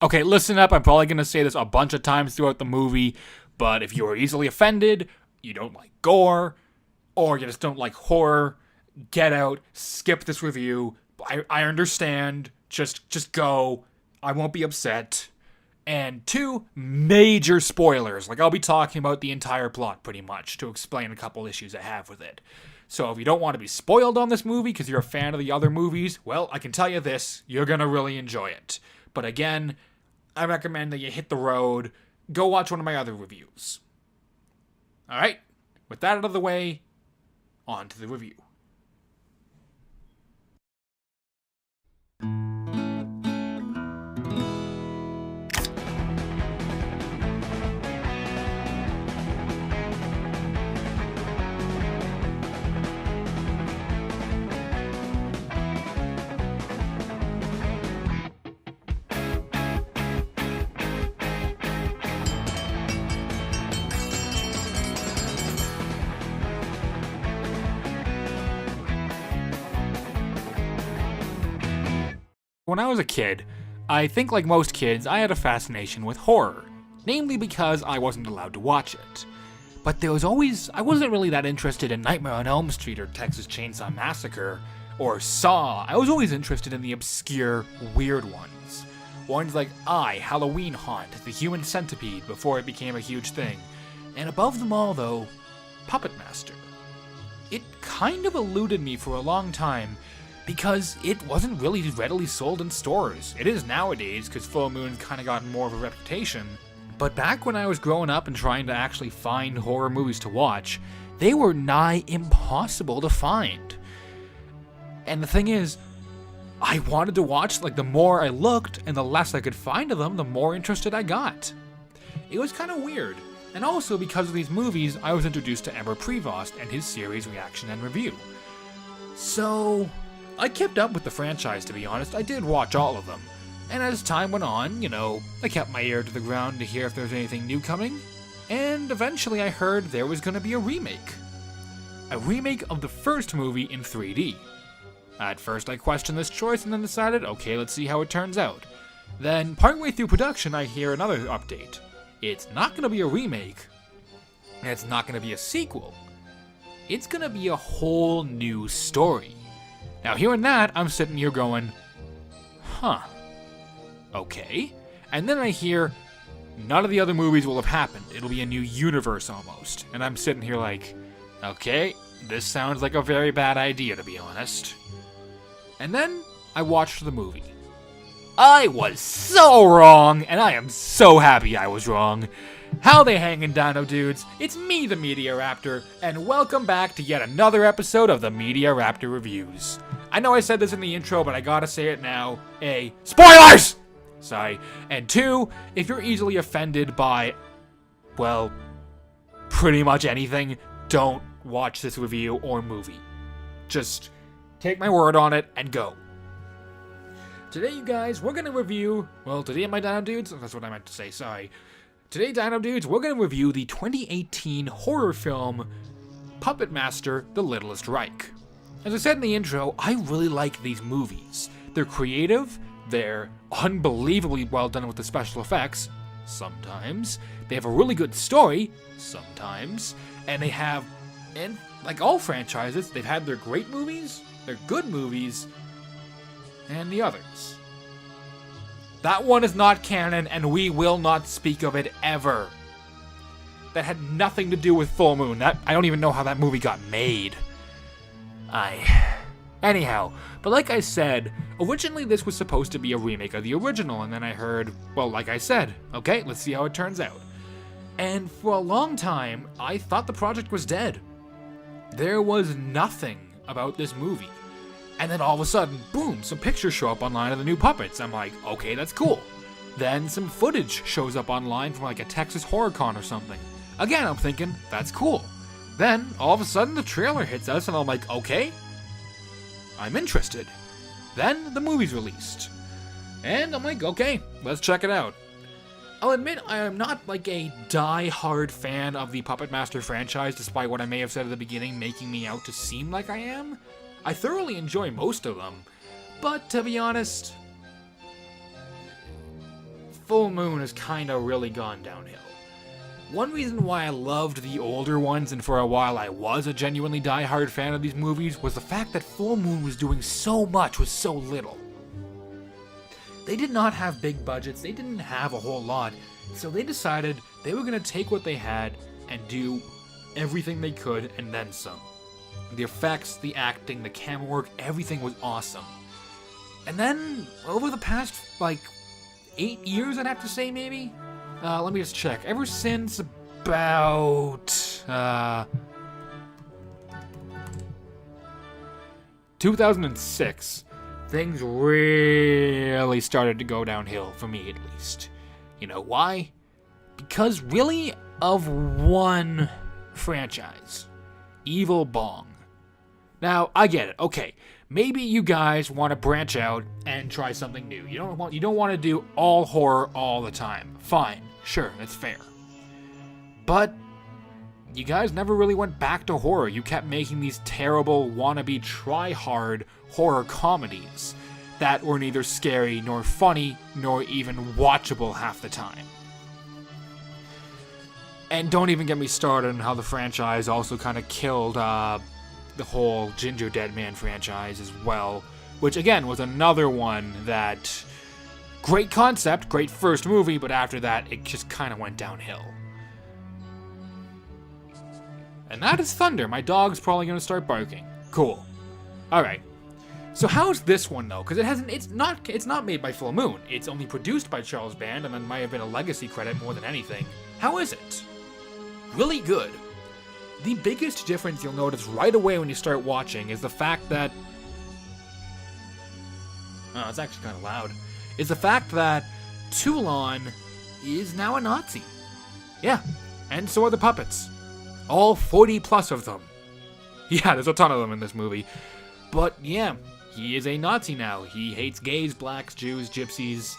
Okay, listen up. I'm probably going to say this a bunch of times throughout the movie, but if you are easily offended, you don't like gore, or you just don't like horror, get out, skip this review. I understand. Just go. I won't be upset. And 2, major spoilers. Like, I'll be talking about the entire plot, pretty much, to explain a couple issues I have with it. So if you don't want to be spoiled on this movie because you're a fan of the other movies, well, I can tell you this, you're going to really enjoy it. But again, I recommend that you hit the road, go watch one of my other reviews. Alright, with that out of the way, on to the review. When I was a kid, I think like most kids, I had a fascination with horror, namely because I wasn't allowed to watch it. But I wasn't really that interested in Nightmare on Elm Street or Texas Chainsaw Massacre or Saw. I was always interested in the obscure, weird ones. Ones like Halloween Haunt, The Human Centipede before it became a huge thing. And above them all though, Puppet Master. It kind of eluded me for a long time, because it wasn't really readily sold in stores. It is nowadays, because Full Moon's kind of gotten more of a reputation. But back when I was growing up and trying to actually find horror movies to watch, they were nigh impossible to find. And the thing is, I wanted to watch, the more I looked and the less I could find of them, the more interested I got. It was kind of weird. And also because of these movies, I was introduced to Ember Prevost and his series Reaction and Review. So I kept up with the franchise, to be honest. I did watch all of them. And as time went on, I kept my ear to the ground to hear if there was anything new coming. And eventually I heard there was going to be a remake. A remake of the first movie in 3D. At first I questioned this choice and then decided, okay, let's see how it turns out. Then partway through production I hear another update. It's not going to be a remake. And it's not going to be a sequel. It's going to be a whole new story. Now, hearing that, I'm sitting here going, huh, okay. And then I hear, none of the other movies will have happened. It'll be a new universe almost. And I'm sitting here like, okay, this sounds like a very bad idea, to be honest. And then I watched the movie. I was so wrong, and I am so happy I was wrong. How they hangin', Dino Dudes? It's me, the Media Raptor, and welcome back to yet another episode of the Media Raptor Reviews. I know I said this in the intro, but I gotta say it now. A, spoilers! Sorry. And 2, if you're easily offended by, well, pretty much anything, don't watch this review or movie. Just take my word on it and go. Today, you guys, we're gonna review, today, my Dino Dudes, that's what I meant to say, sorry. Today, Dino Dudes, we're gonna review the 2018 horror film, Puppet Master, The Littlest Reich. As I said in the intro, I really like these movies. They're creative, they're unbelievably well done with the special effects, sometimes. They have a really good story, sometimes. And like all franchises, they've had their great movies, their good movies, and the others. That one is not canon, and we will not speak of it ever. That had nothing to do with Full Moon. I don't even know how that movie got made. Anyhow, but like I said, originally this was supposed to be a remake of the original, and then I heard, like I said, okay, let's see how it turns out. And for a long time, I thought the project was dead. There was nothing about this movie. And then all of a sudden, boom, some pictures show up online of the new puppets. I'm like, okay, that's cool. Then some footage shows up online from a Texas Horror Con or something. Again, I'm thinking, that's cool. Then, all of a sudden, the trailer hits us, and I'm like, okay, I'm interested. Then, the movie's released. And I'm like, okay, let's check it out. I'll admit I am not a die-hard fan of the Puppet Master franchise, despite what I may have said at the beginning making me out to seem like I am. I thoroughly enjoy most of them, but to be honest, Full Moon has kind of really gone downhill. One reason why I loved the older ones, and for a while I was a genuinely diehard fan of these movies, was the fact that Full Moon was doing so much with so little. They did not have big budgets, they didn't have a whole lot, so they decided they were going to take what they had and do everything they could and then some. The effects, the acting, the camera work, everything was awesome. And then, over the past, 8 years, I'd have to say, maybe? Let me just check. Ever since about 2006, things really started to go downhill, for me at least. You know why? Because really of one franchise. Evil Bong. Now, I get it. Okay, maybe you guys want to branch out and try something new. You don't want to do all horror all the time. Fine. Sure, that's fair. But you guys never really went back to horror. You kept making these terrible, wannabe, try-hard horror comedies that were neither scary, nor funny, nor even watchable half the time. And don't even get me started on how the franchise also kind of killed the whole Ginger Dead Man franchise as well, which again was another one that... Great concept, great first movie, but after that, it just kind of went downhill. And that is Thunder. My dog's probably going to start barking. Cool. Alright. So how's this one, though? Because it's not made by Full Moon. It's only produced by Charles Band, and then might have been a legacy credit more than anything. How is it? Really good. The biggest difference you'll notice right away when you start watching is the fact that... Oh, it's actually kind of loud. Is the fact that Toulon is now a Nazi. Yeah, and so are the puppets. All 40 plus of them. Yeah, there's a ton of them in this movie. But yeah, he is a Nazi now. He hates gays, blacks, Jews, gypsies,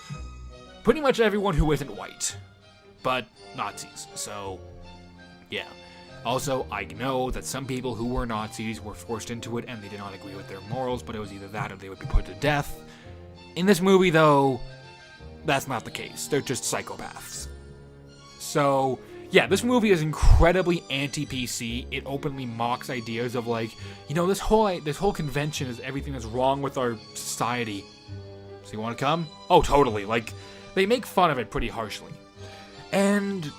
pretty much everyone who isn't white. But Nazis, so yeah. Also, I know that some people who were Nazis were forced into it and they did not agree with their morals, but it was either that or they would be put to death. In this movie, though, that's not the case. They're just psychopaths. So, yeah, this movie is incredibly anti-PC. It openly mocks ideas of, this whole convention is everything that's wrong with our society. So you want to come? Oh, totally. They make fun of it pretty harshly. And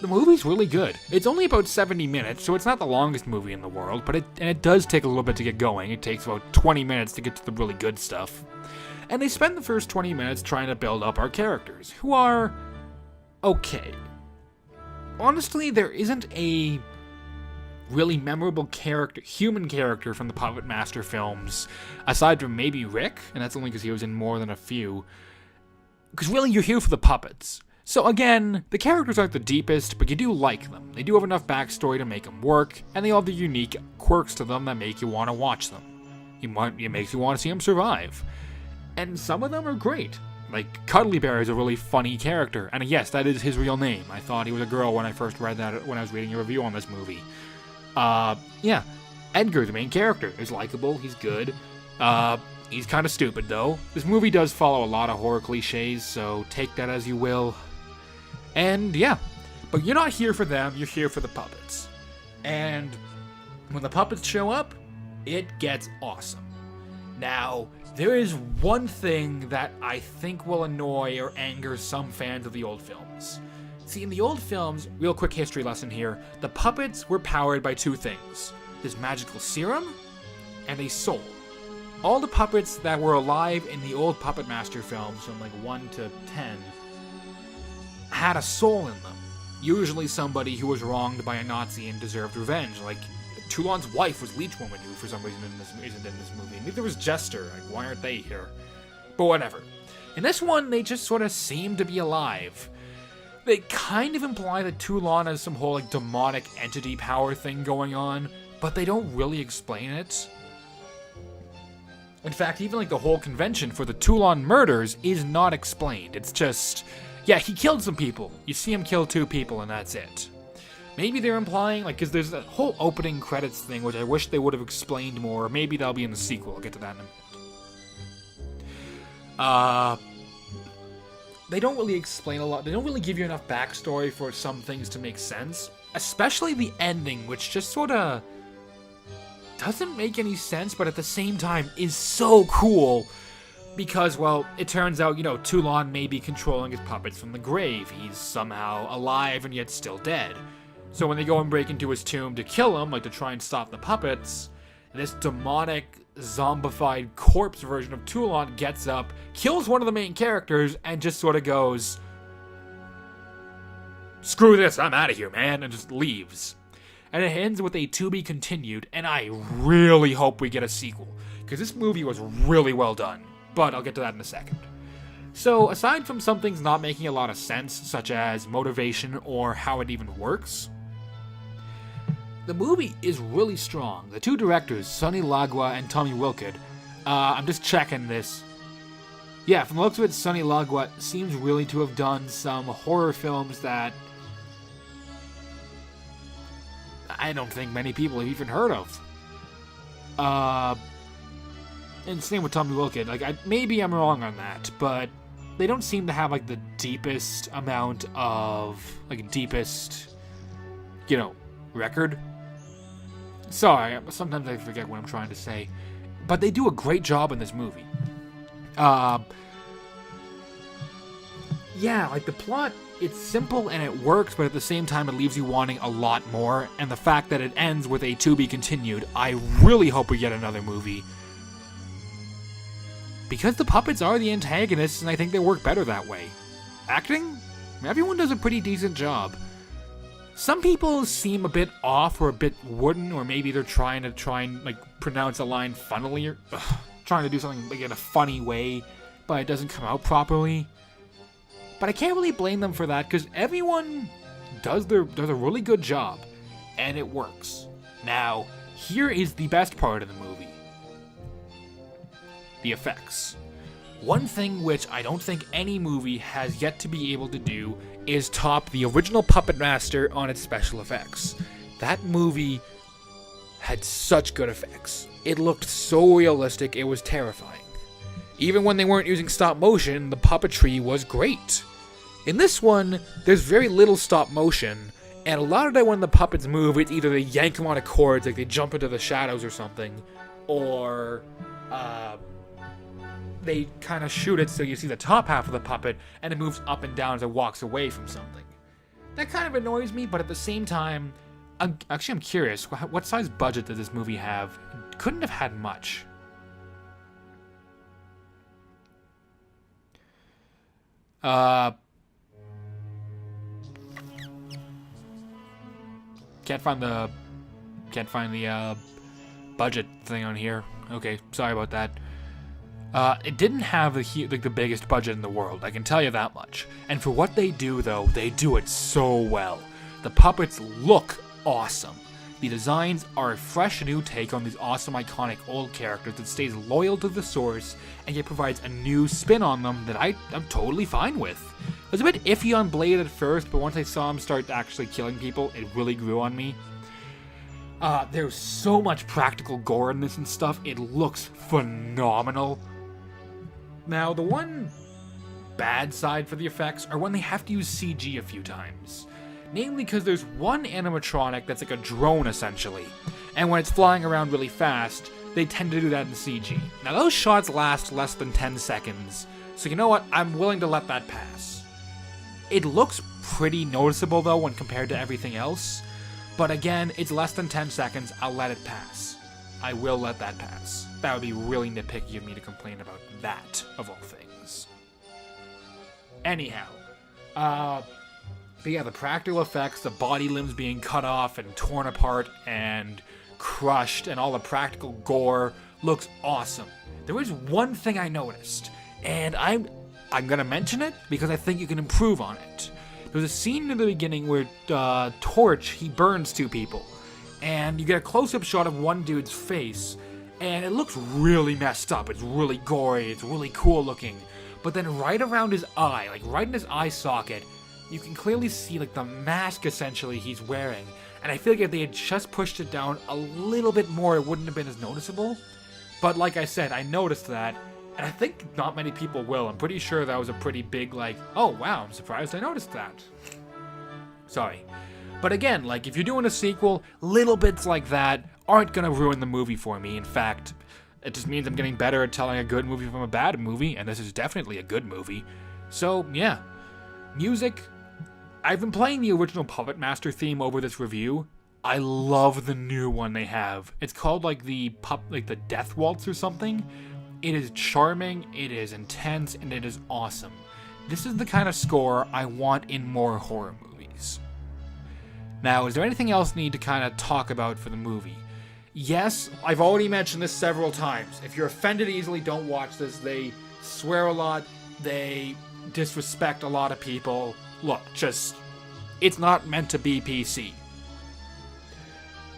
the movie's really good. It's only about 70 minutes, so it's not the longest movie in the world, but it does take a little bit to get going. It takes about 20 minutes to get to the really good stuff. And they spend the first 20 minutes trying to build up our characters, who are okay. Honestly, there isn't a really memorable human character from the Puppet Master films, aside from maybe Rick, and that's only because he was in more than a few. Because really, you're here for the puppets. So again, the characters aren't the deepest, but you do like them. They do have enough backstory to make them work, and they all have the unique quirks to them that make you want to watch them. It makes you want to see them survive. And some of them are great. Cuddly Bear is a really funny character, and yes, that is his real name. I thought he was a girl when I first read that when I was reading a review on this movie. Yeah. Edgar, the main character, is likable, he's good. He's kind of stupid, though. This movie does follow a lot of horror cliches, so take that as you will. And yeah, but you're not here for them, you're here for the puppets. And when the puppets show up, it gets awesome. Now, there is one thing that I think will annoy or anger some fans of the old films. See, in the old films, real quick history lesson here, the puppets were powered by two things. This magical serum and a soul. All the puppets that were alive in the old Puppet Master films, from 1 to 10, had a soul in them. Usually somebody who was wronged by a Nazi and deserved revenge. Toulon's wife was Leech Woman, who for some reason isn't in this movie. Neither was Jester. Why aren't they here? But whatever. In this one, they just sort of seem to be alive. They kind of imply that Toulon has some whole demonic entity power thing going on, but they don't really explain it. In fact, even the whole convention for the Toulon murders is not explained. It's just, yeah, he killed some people. You see him kill 2 people and that's it. Maybe they're implying, because there's that whole opening credits thing, which I wish they would have explained more. Maybe that'll be in the sequel. I'll get to that in a minute. they don't really explain a lot. They don't really give you enough backstory for some things to make sense. Especially the ending, which just sort of doesn't make any sense, but at the same time is so cool. Because, well, it turns out, Toulon may be controlling his puppets from the grave. He's somehow alive and yet still dead. So when they go and break into his tomb to kill him, like to try and stop the puppets, this demonic, zombified corpse version of Toulon gets up, kills one of the main characters, and just sort of goes, "Screw this, I'm out of here, man," and just leaves. And it ends with a to be continued, and I really hope we get a sequel, because this movie was really well done. But I'll get to that in a second. So, aside from some things not making a lot of sense, such as motivation or how it even works, the movie is really strong. The two directors, Sonny Lagua and Tommy Wilkid, I'm just checking this. Yeah, from the looks of it, Sonny Lagua seems really to have done some horror films that I don't think many people have even heard of. And same with Tommy Wilkid. Maybe I'm wrong on that, but they don't seem to have, the deepest amount of, record. Sorry, sometimes I forget what I'm trying to say. But they do a great job in this movie. The plot, it's simple and it works, but at the same time it leaves you wanting a lot more. And the fact that it ends with a to be continued, I really hope we get another movie. Because the puppets are the antagonists, and I think they work better that way. Acting? Everyone does a pretty decent job. Some people seem a bit off or a bit wooden, or maybe they're trying and pronounce a line funnily, or trying to do something in a funny way, but it doesn't come out properly. But I can't really blame them for that, because everyone does a really good job, and it works. Now, here is the best part of the movie. The effects. One thing which I don't think any movie has yet to be able to do is top the original Puppet Master on its special effects. That movie had such good effects. It looked so realistic, it was terrifying. Even when they weren't using stop motion, the puppetry was great. In this one, there's very little stop motion, and a lot of the time when the puppets move, it's either they yank them on a cord, like they jump into the shadows or something, or they kind of shoot it so you see the top half of the puppet and it moves up and down as it walks away from something. That kind of annoys me, but at the same time, I'm curious, what size budget did this movie have? It couldn't have had much. Can't find the budget thing on here. Okay, sorry about that. It didn't have the biggest budget in the world, I can tell you that much. And for what they do, though, they do it so well. The puppets look awesome. The designs are a fresh new take on these awesome, iconic old characters that stays loyal to the source and yet provides a new spin on them that I'm totally fine with. I was a bit iffy on Blade at first, but once I saw him start actually killing people, it really grew on me. There's so much practical gore in this and stuff, it looks phenomenal. Now, the one bad side for the effects are when they have to use CG a few times. Namely because there's one animatronic that's like a drone, essentially. And when it's flying around really fast, they tend to do that in CG. Now, those shots last less than 10 seconds, so you know what? I'm willing to let that pass. It looks pretty noticeable, though, when compared to everything else. But again, it's less than 10 seconds, I'll let it pass. I will let that pass. That would be really nitpicky of me to complain about that, of all things. Anyhow, but yeah, the practical effects, the body limbs being cut off and torn apart and crushed, and all the practical gore looks awesome. There is one thing I noticed, and I'm gonna mention it because I think you can improve on it. There's a scene in the beginning where Torch, he burns two people, and you get a close-up shot of one dude's face, and it looks really messed up. It's really gory, it's really cool looking. But then right around his eye, like right in his eye socket, you can clearly see like the mask essentially he's wearing. And I feel like if they had just pushed it down a little bit more, it wouldn't have been as noticeable. But like I said, I noticed that, And I think not many people will. I'm pretty sure that was a pretty big, like, oh wow, I'm surprised I noticed that. Sorry. But again, like, if you're doing a sequel, little bits like that aren't gonna ruin the movie for me. In fact, it just means I'm getting better at telling a good movie from a bad movie, and this is definitely a good movie. So, yeah. Music. I've been playing the original Puppet Master theme over this review. I love the new one they have. It's called, like, the Death Waltz or something. It is charming, it is intense, and it is awesome. This is the kind of score I want in more horror movies. Now, is there anything else I need to kind of talk about for the movie? Yes, I've already mentioned this several times. If you're offended easily, don't watch this. They swear a lot. They disrespect a lot of people. Look, it's not meant to be PC.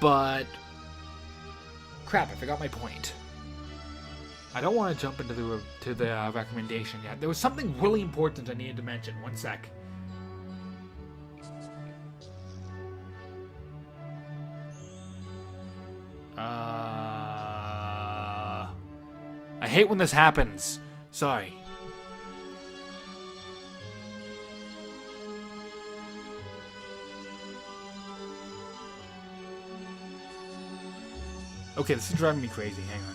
But, crap, I forgot my point. I don't want to jump into the recommendation yet. There was something really important I needed to mention. One sec. I hate when this happens. Sorry. Okay, this is driving me crazy. Hang on.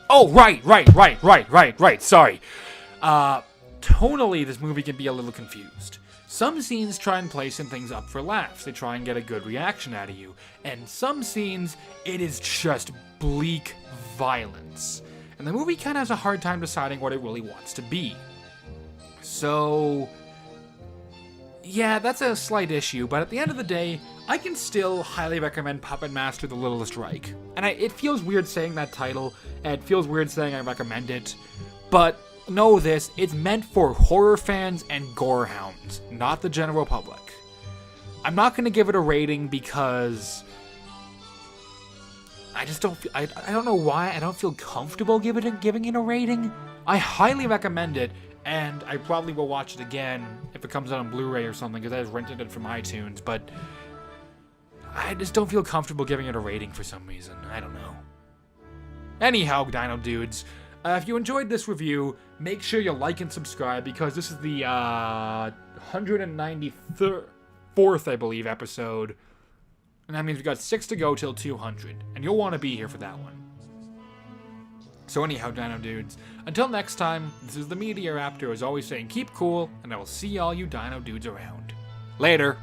Oh, right. Sorry. Tonally, this movie can be a little confused. Some scenes try and play some things up for laughs. They try and get a good reaction out of you. And some scenes, it is just bleak violence. And the movie kind of has a hard time deciding what it really wants to be. So, yeah, that's a slight issue, but at the end of the day, I can still highly recommend Puppet Master: The Littlest Reich. And it feels weird saying that title, and it feels weird saying I recommend it, but know this, it's meant for horror fans and gore hounds, not the general public. I'm not going to give it a rating because I just don't feel, I don't know why I don't feel comfortable giving it a rating. I highly recommend it, and I probably will watch it again if it comes out on Blu-ray or something, because I just rented it from iTunes, but I just don't feel comfortable giving it a rating for some reason. I don't know. Anyhow, Dino Dudes, if you enjoyed this review, make sure you like and subscribe, because this is the 194th, I believe, episode. And that means we've got 6 to go till 200. And you'll want to be here for that one. So anyhow, Dino Dudes, until next time, this is the Media Raptor, as always saying keep cool, and I will see all you Dino Dudes around. Later.